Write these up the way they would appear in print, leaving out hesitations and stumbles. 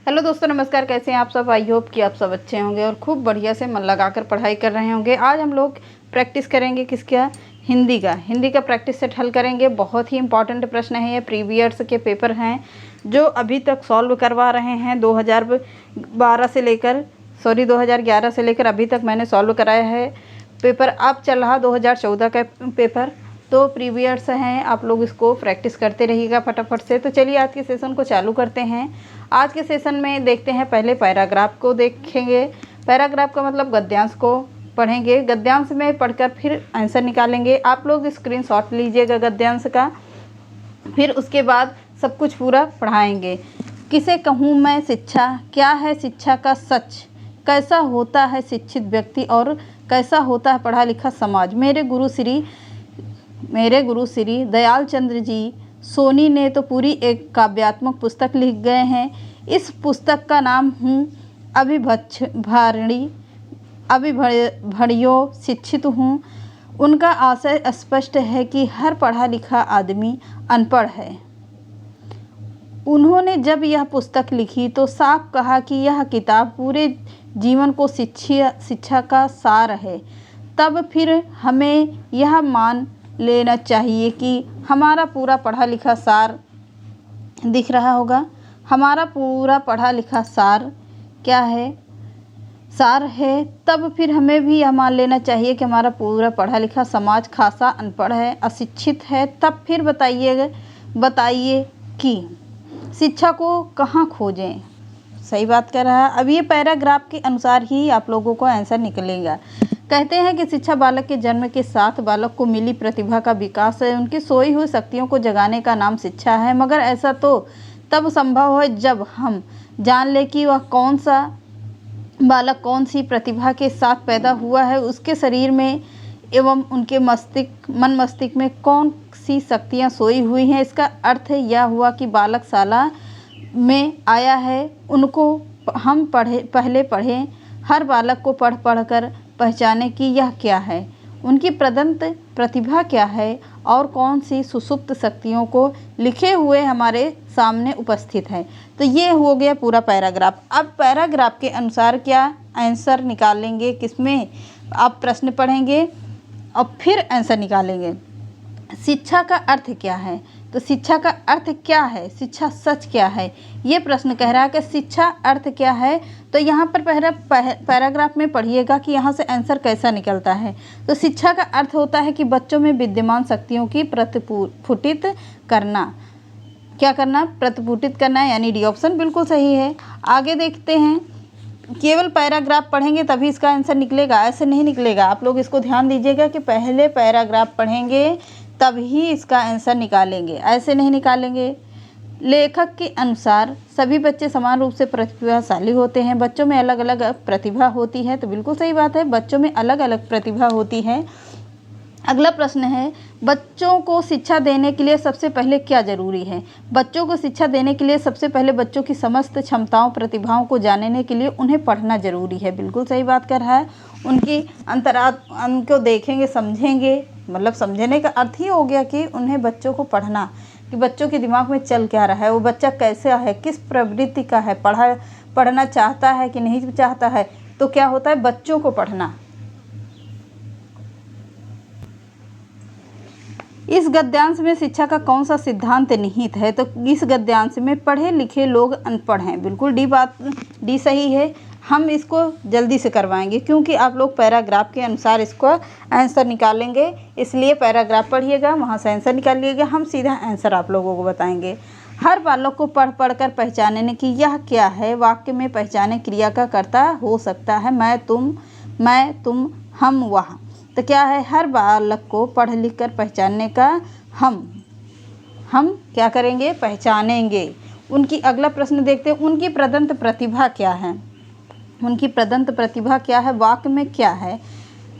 Hello दोस्तों, नमस्कार। कैसे हैं आप सब? आई होप कि आप सब अच्छे होंगे और खूब बढ़िया से मन लगाकर पढ़ाई कर रहे होंगे। आज हम लोग प्रैक्टिस करेंगे किसका? हिंदी का प्रैक्टिस सेट हल करेंगे। बहुत ही इंपॉर्टेंट प्रश्न है ये, प्रीवियस के पेपर हैं जो अभी तक सॉल्व करवा रहे हैं 2011 से लेकर अभी तक मैंने सॉल्व कराया है पेपर। अब चल रहा 2014 का पेपर, तो प्रीवियस हैं, आप लोग इसको प्रैक्टिस करते रहिएगा फटाफट से। तो चलिए आज के सेशन को चालू करते हैं। आज के सेशन में देखते हैं, पहले पैराग्राफ को देखेंगे। पैराग्राफ का मतलब गद्यांश को पढ़ेंगे। गद्यांश में पढ़कर फिर आंसर निकालेंगे। आप लोग स्क्रीनशॉट लीजिएगा गद्यांश का, फिर उसके बाद सब कुछ पूरा पढ़ाएंगे। किसे कहूँ मैं शिक्षा? क्या है शिक्षा का सच? कैसा होता है शिक्षित व्यक्ति और कैसा होता है पढ़ा लिखा समाज? मेरे गुरु श्री दयाल चंद्र जी सोनी ने तो पूरी एक काव्यात्मक पुस्तक लिख गए हैं। इस पुस्तक का नाम हूँ अभिभड़ियो शिक्षित हूँ। उनका आशय स्पष्ट है कि हर पढ़ा लिखा आदमी अनपढ़ है। उन्होंने जब यह पुस्तक लिखी तो साफ कहा कि यह किताब पूरे जीवन को शिक्षा का सार है। तब फिर हमें यह मान लेना चाहिए कि हमारा पूरा पढ़ा लिखा सार दिख रहा होगा। हमारा पूरा पढ़ा लिखा सार क्या है? सार है। तब फिर हमें भी यह मान लेना चाहिए कि हमारा पूरा पढ़ा लिखा समाज खासा अनपढ़ है, अशिक्षित है। तब फिर बताइए कि शिक्षा को कहाँ खोजें? सही बात कर रहा है। अब ये पैराग्राफ के अनुसार ही आप लोगों को आंसर निकलेगा। कहते हैं कि शिक्षा बालक के जन्म के साथ बालक को मिली प्रतिभा का विकास है। उनकी सोई हुई शक्तियों को जगाने का नाम शिक्षा है। मगर ऐसा तो तब संभव है जब हम जान ले कि वह कौन सा बालक कौन सी प्रतिभा के साथ पैदा हुआ है, उसके शरीर में एवं उनके मन मस्तिष्क में कौन सी शक्तियाँ सोई हुई हैं। इसका अर्थ यह हुआ कि बालक शाला में आया है, उनको हम पहले पढ़ें। हर बालक को पढ़ कर पहचाने कि यह क्या है, उनकी प्रदत्त प्रतिभा क्या है और कौन सी सुसुप्त शक्तियों को लिखे हुए हमारे सामने उपस्थित है। तो ये हो गया पूरा पैराग्राफ। अब पैराग्राफ के अनुसार क्या आंसर निकालेंगे? किसमें आप प्रश्न पढ़ेंगे और फिर आंसर निकालेंगे। शिक्षा का अर्थ क्या है? तो शिक्षा का अर्थ क्या है? शिक्षा सच क्या है? ये प्रश्न कह रहा है कि शिक्षा अर्थ क्या है। तो यहाँ पर पैराग्राफ में पढ़िएगा कि यहाँ से आंसर कैसा निकलता है। तो शिक्षा का अर्थ होता है कि बच्चों में विद्यमान शक्तियों की प्रतिफुटित करना। क्या करना? प्रतिफुटित करना, यानी डी ऑप्शन बिल्कुल सही है। आगे देखते हैं। केवल पैराग्राफ पढ़ेंगे तभी इसका आंसर निकलेगा, ऐसे नहीं निकलेगा। आप लोग इसको ध्यान दीजिएगा कि पहले पैराग्राफ पढ़ेंगे तभी इसका आंसर निकालेंगे, ऐसे नहीं निकालेंगे। लेखक के अनुसार सभी बच्चे समान रूप से प्रतिभाशाली होते हैं। बच्चों में अलग अलग प्रतिभा होती है। तो बिल्कुल सही बात है, बच्चों में अलग अलग प्रतिभा होती है। अगला प्रश्न है, बच्चों को शिक्षा देने के लिए सबसे पहले क्या जरूरी है? बच्चों को शिक्षा देने के लिए सबसे पहले बच्चों की समस्त क्षमताओं प्रतिभाओं को जानने के लिए उन्हें पढ़ना जरूरी है। बिल्कुल सही बात कर रहा है। उनकी उनको देखेंगे, समझेंगे, मतलब समझने का अर्थ ही हो गया कि उन्हें बच्चों को पढ़ना, कि बच्चों के दिमाग में चल क्या रहा है, वो बच्चा कैसा है, किस प्रवृत्ति का है, पढ़ना चाहता है कि नहीं चाहता है। तो क्या होता है? बच्चों को पढ़ना। इस गद्यांश में शिक्षा का कौन सा सिद्धांत निहित है? तो इस गद्यांश में पढ़े लिखे लोग अनपढ़ हैं। बिल्कुल डी सही है। हम इसको जल्दी से करवाएंगे क्योंकि आप लोग पैराग्राफ के अनुसार इसको आंसर निकालेंगे, इसलिए पैराग्राफ पढ़िएगा, वहाँ से आंसर निकालिएगा। हम सीधा आंसर आप लोगों को बताएंगे। हर बालक को पढ़ कर पहचानने की यह क्या है? वाक्य में पहचाने क्रिया का कर्ता हो सकता है मैं, तुम, हम, वह। तो क्या है? हर बालक को पढ़ लिख कर पहचानने का हम क्या करेंगे? पहचानेंगे। उनकी अगला प्रश्न देखते हैं, उनकी प्रदत्त प्रतिभा क्या है? उनकी प्रदत्त प्रतिभा क्या है? वाक्य में क्या है?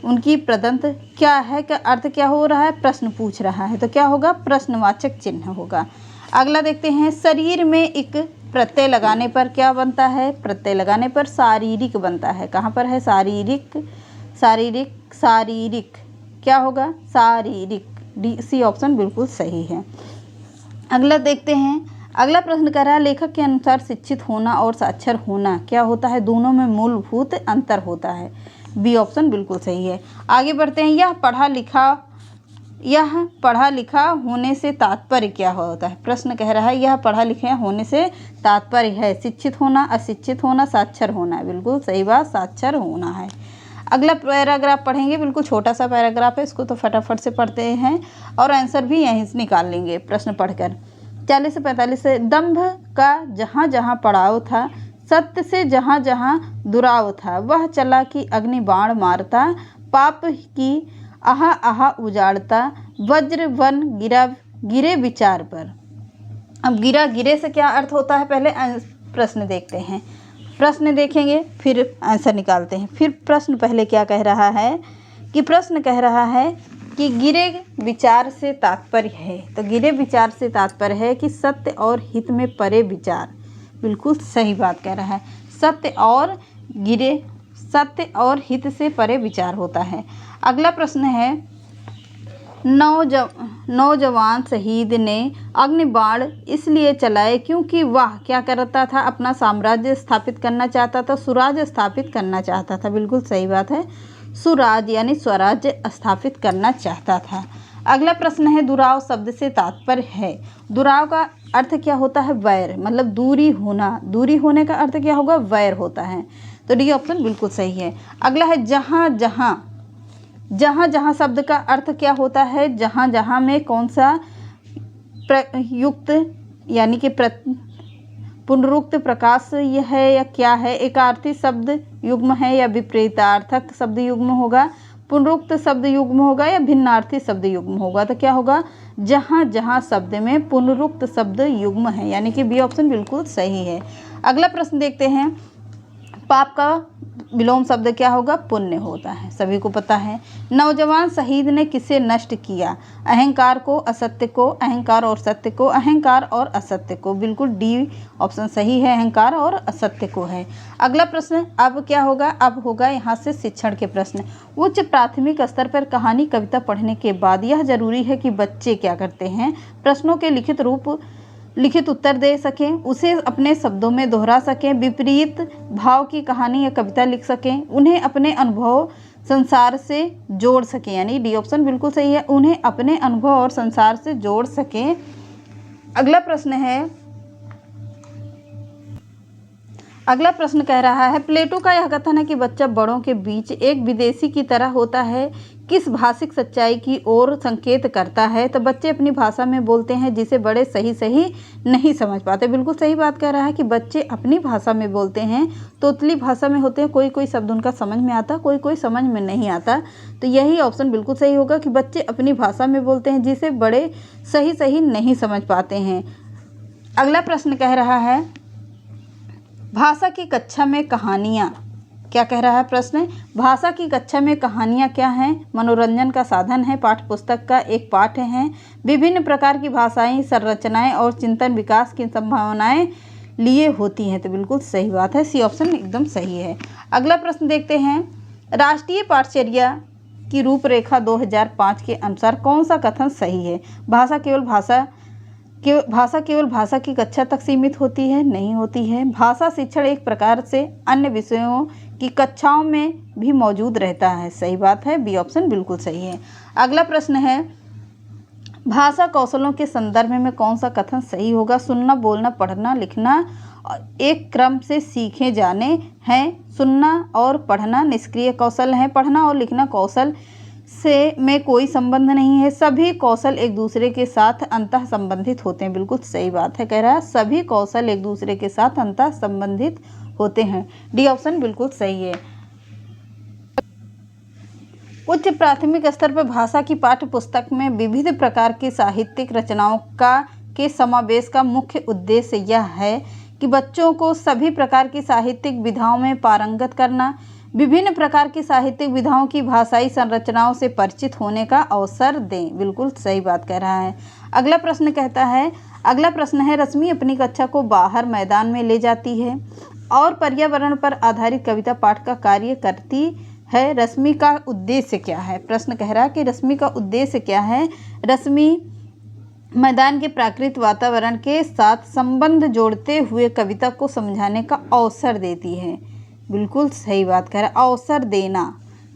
उनकी प्रदत्त क्या है का अर्थ क्या हो रहा है? प्रश्न पूछ रहा है, तो क्या होगा? प्रश्नवाचक चिन्ह होगा। अगला देखते हैं, शरीर में एक प्रत्यय लगाने पर क्या बनता है? प्रत्यय लगाने पर शारीरिक बनता है। कहाँ पर है? शारीरिक क्या होगा? शारीरिक। डी सी ऑप्शन बिल्कुल सही है। अगला देखते हैं, अगला प्रश्न कह रहा है लेखक के अनुसार शिक्षित होना और साक्षर होना क्या होता है? दोनों में मूलभूत अंतर होता है। बी ऑप्शन बिल्कुल सही है। आगे बढ़ते हैं। यह पढ़ा लिखा होने से तात्पर्य क्या होता है? प्रश्न कह रहा है यह पढ़ा लिखा होने से तात्पर्य है शिक्षित होना, अशिक्षित होना, साक्षर होना। बिल्कुल सही बात, साक्षर होना है। अगला पैराग्राफ पढ़ेंगे, बिल्कुल छोटा सा पैराग्राफ है, इसको तो फटाफट से पढ़ते हैं और आंसर भी यहीं से निकाल लेंगे प्रश्न पढ़कर। 40 से 45 से दंभ का जहाँ जहाँ पड़ाव था, सत्य से जहाँ जहाँ दुराव था, वह चला कि अग्नि बाण मारता, पाप की आहा आहा उजाड़ता, वज्र वन गिरे विचार पर। अब गिरे से क्या अर्थ होता है, पहले प्रश्न देखते हैं। प्रश्न देखेंगे फिर आंसर निकालते हैं। फिर प्रश्न पहले क्या कह रहा है कि प्रश्न कह रहा है कि गिरे विचार से तात्पर्य है, तो गिरे विचार से तात्पर्य है कि सत्य और हित में परे विचार। बिल्कुल सही बात कह रहा है। सत्य और हित से परे विचार होता है। अगला प्रश्न है नौजवान शहीद ने अग्निबाण इसलिए चलाए क्योंकि वह क्या करता था? अपना साम्राज्य स्थापित करना चाहता था, स्वराज्य स्थापित करना चाहता था। बिल्कुल सही बात है, सुराज यानी स्वराज्य स्थापित करना चाहता था। अगला प्रश्न है दुराव शब्द से तात्पर्य है। दुराव का अर्थ क्या होता है? वैर, मतलब दूरी होना। दूरी होने का अर्थ क्या होगा? वैर होता है। तो डी ऑप्शन बिल्कुल सही है। अगला है जहाँ जहाँ शब्द का अर्थ क्या होता है? जहाँ जहाँ में कौन सा प्रयुक्त यानी कि पुनरुक्त प्रकाश यह है या क्या है? एकार्थी शब्द युग्म है या विपरीतार्थक शब्द युग्म होगा? पुनरुक्त शब्द युग्म होगा या भिन्नार्थी शब्द युग्म होगा? तो क्या होगा? जहाँ जहाँ शब्द में पुनरुक्त शब्द युग्म है, यानी कि बी ऑप्शन बिल्कुल सही है। अगला प्रश्न देखते हैं। पाप का विलोम शब्द क्या होगा? पुण्य होता है, सभी को पता है। नौजवान शहीद ने किसे नष्ट किया? अहंकार को, असत्य को, अहंकार और सत्य को, अहंकार और असत्य को। बिल्कुल डी ऑप्शन सही है, अहंकार और असत्य को है। अगला प्रश्न अब क्या होगा? अब होगा यहाँ से शिक्षण के प्रश्न। उच्च प्राथमिक स्तर पर कहानी कविता पढ़ने के बाद यह जरूरी है कि बच्चे क्या करते हैं? प्रश्नों के लिखित उत्तर दे सकें, उसे अपने शब्दों में दोहरा सकें, विपरीत भाव की कहानी या कविता लिख सकें, उन्हें अपने अनुभव संसार से जोड़ सकें, यानी डी ऑप्शन बिल्कुल सही है, उन्हें अपने अनुभव और संसार से जोड़ सकें। अगला प्रश्न कह रहा है प्लेटो का यह कथन है कि बच्चा बड़ों के बीच एक विदेशी की तरह होता है, किस भाषिक सच्चाई की ओर संकेत करता है? तो बच्चे अपनी भाषा में बोलते हैं जिसे बड़े सही नहीं समझ पाते। बिल्कुल सही बात कह रहा है कि बच्चे अपनी भाषा में बोलते हैं, तोतली भाषा में होते हैं, कोई शब्द उनका समझ में आता, कोई समझ में नहीं आता। तो यही ऑप्शन बिल्कुल सही होगा कि बच्चे अपनी भाषा में बोलते हैं जिसे बड़े सही नहीं समझ पाते हैं। अगला प्रश्न कह रहा है भाषा की कक्षा में कहानियाँ, क्या कह रहा है प्रश्न? भाषा की कक्षा में कहानियाँ क्या हैं? मनोरंजन का साधन है, पाठ्य पुस्तक का एक पाठ है, विभिन्न प्रकार की भाषाई संरचनाएं और चिंतन विकास की संभावनाएं लिए होती हैं। तो बिल्कुल सही बात है, सी ऑप्शन एकदम सही है। अगला प्रश्न देखते हैं। राष्ट्रीय पाठचर्या की रूपरेखा 2005 के अनुसार कौन सा कथन सही है? भाषा केवल भाषा की कक्षा तक सीमित होती है? नहीं होती है। भाषा शिक्षण एक प्रकार से अन्य विषयों की कक्षाओं में भी मौजूद रहता है। सही बात है, बी ऑप्शन बिल्कुल सही है। अगला प्रश्न है भाषा कौशलों के संदर्भ में कौन सा कथन सही होगा? सुनना, बोलना, पढ़ना, लिखना एक क्रम से सीखे जाने हैं। सुनना और पढ़ना निष्क्रिय कौशल हैं। पढ़ना और लिखना कौशल में कोई संबंध नहीं है। सभी कौशल एक दूसरे के साथ अंतः संबंधित होते हैं। बिल्कुल सही बात है, कह रहा है सभी कौशल एक दूसरे के साथ अंतः संबंधित होते हैं। डी ऑप्शन बिल्कुल सही है। उच्च प्राथमिक स्तर पर भाषा की पाठ्य पुस्तक में विविध प्रकार की साहित्यिक रचनाओं के समावेश का मुख्य उद्देश्य यह है कि बच्चों को सभी प्रकार की साहित्यिक विधाओं में पारंगत करना, विभिन्न प्रकार की साहित्यिक विधाओं की भाषाई संरचनाओं से परिचित होने का अवसर दें। बिल्कुल सही बात कह रहा है। अगला प्रश्न है रश्मि अपनी कक्षा को बाहर मैदान में ले जाती है और पर्यावरण पर आधारित कविता पाठ का कार्य करती है। रश्मि का उद्देश्य क्या है? प्रश्न कह रहा है कि रश्मि का उद्देश्य क्या है? रश्मि मैदान के प्राकृतिक वातावरण के साथ संबंध जोड़ते हुए कविता को समझाने का अवसर देती है। बिल्कुल सही बात कह रहा है, अवसर देना,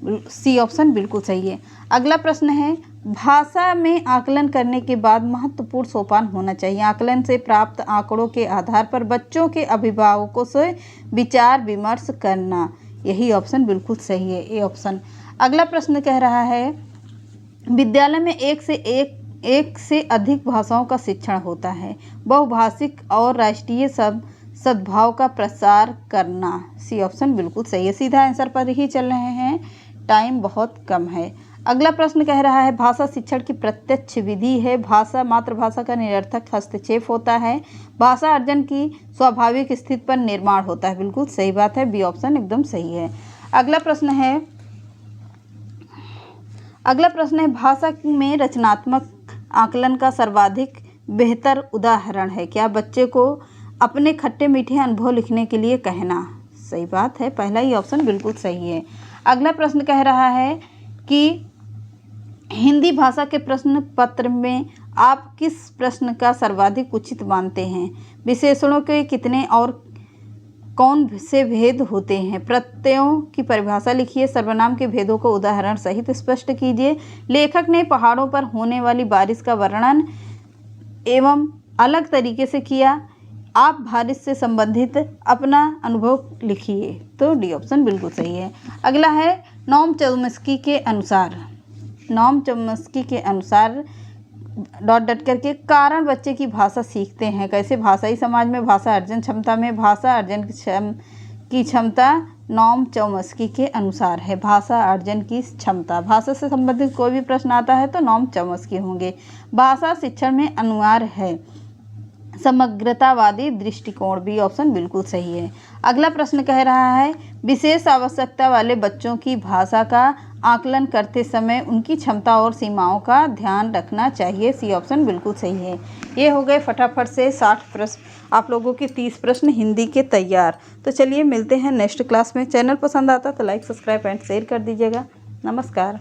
सी ऑप्शन बिल्कुल सही है। अगला प्रश्न है, भाषा में आकलन करने के बाद महत्वपूर्ण सोपान होना चाहिए। आकलन से प्राप्त आंकड़ों के आधार पर बच्चों के अभिभावकों से विचार विमर्श करना, यही ऑप्शन बिल्कुल सही है, ए ऑप्शन। अगला प्रश्न कह रहा है, विद्यालय में एक से अधिक भाषाओं का शिक्षण होता है। बहुभाषिक और राष्ट्रीय सद्भाव का प्रसार करना, सी ऑप्शन बिल्कुल सही है। सीधा आंसर पर ही चल रहे हैं, टाइम बहुत कम है। अगला प्रश्न कह रहा है, भाषा शिक्षण की प्रत्यक्ष विधि है। भाषा मातृभाषा का निरर्थक हस्तक्षेप होता है। भाषा अर्जन की स्वाभाविक स्थिति पर निर्माण होता है, बिल्कुल सही बात है, बी ऑप्शन एकदम सही है। अगला प्रश्न है, भाषा में रचनात्मक आकलन का सर्वाधिक बेहतर उदाहरण है। क्या बच्चे को अपने खट्टे मीठे अनुभव लिखने के लिए कहना, सही बात है, पहला ही ऑप्शन बिल्कुल सही है। अगला प्रश्न कह रहा है कि हिंदी भाषा के प्रश्न पत्र में आप किस प्रश्न का सर्वाधिक उचित मानते हैं? विशेषणों के कितने और कौन से भेद होते हैं? प्रत्ययों की परिभाषा लिखिए। सर्वनाम के भेदों को उदाहरण सहित स्पष्ट कीजिए। लेखक ने पहाड़ों पर होने वाली बारिश का वर्णन एवं अलग तरीके से किया। आप बारिश से संबंधित अपना अनुभव लिखिए, तो डी ऑप्शन बिल्कुल सही है। अगला है, नॉम चोम्स्की के अनुसार डॉट करके कारण बच्चे की भाषा सीखते हैं कैसे? भाषाई समाज में भाषा अर्जन क्षमता में भाषा अर्जन की क्षमता नॉम चोम्स्की के अनुसार है। भाषा अर्जन की क्षमता, भाषा से संबंधित कोई भी प्रश्न आता है तो नॉम चोम्स्की होंगे। भाषा शिक्षण में अनिवार्य है समग्रतावादी दृष्टिकोण, बी ऑप्शन बिल्कुल सही है। अगला प्रश्न कह रहा है, विशेष आवश्यकता वाले बच्चों की भाषा का आकलन करते समय उनकी क्षमता और सीमाओं का ध्यान रखना चाहिए, सी ऑप्शन बिल्कुल सही है। ये हो गए फटाफट से 60 प्रश्न, आप लोगों के 30 प्रश्न हिंदी के तैयार। तो चलिए मिलते हैं नेक्स्ट क्लास में। चैनल पसंद आता तो लाइक सब्सक्राइब एंड शेयर कर दीजिएगा। नमस्कार।